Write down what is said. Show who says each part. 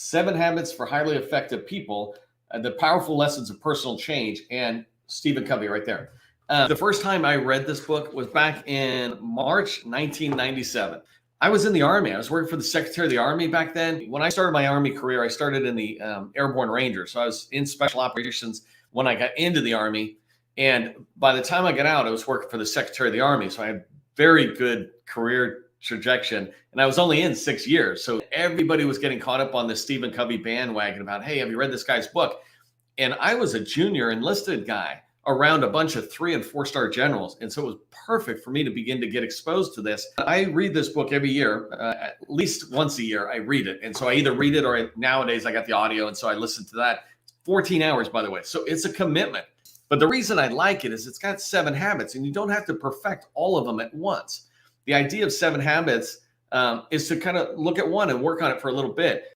Speaker 1: Seven Habits for Highly Effective People, The Powerful Lessons of Personal Change, and Stephen Covey right there. The first time I read this book was back in March 1997. I was in the Army. I was working for the Secretary of the Army back then. When I started my Army career, I started in the Airborne Rangers. So I was in special operations when I got into the Army. And by the time I got out, I was working for the Secretary of the Army. So I had very good career trajectory. And I was only in 6 years. So everybody was getting caught up on the Stephen Covey bandwagon about, hey, have you read this guy's book? And I was a junior enlisted guy around a bunch of 3- and 4-star generals. And so it was perfect for me to begin to get exposed to this. I read this book every year, at least once a year, I read it. And so I either read it or nowadays I got the audio. And so I listen to that. 14 hours, by the way. So it's a commitment. But the reason I like it is it's got 7 habits and you don't have to perfect all of them at once. The idea of 7 habits is to kind of look at one and work on it for a little bit.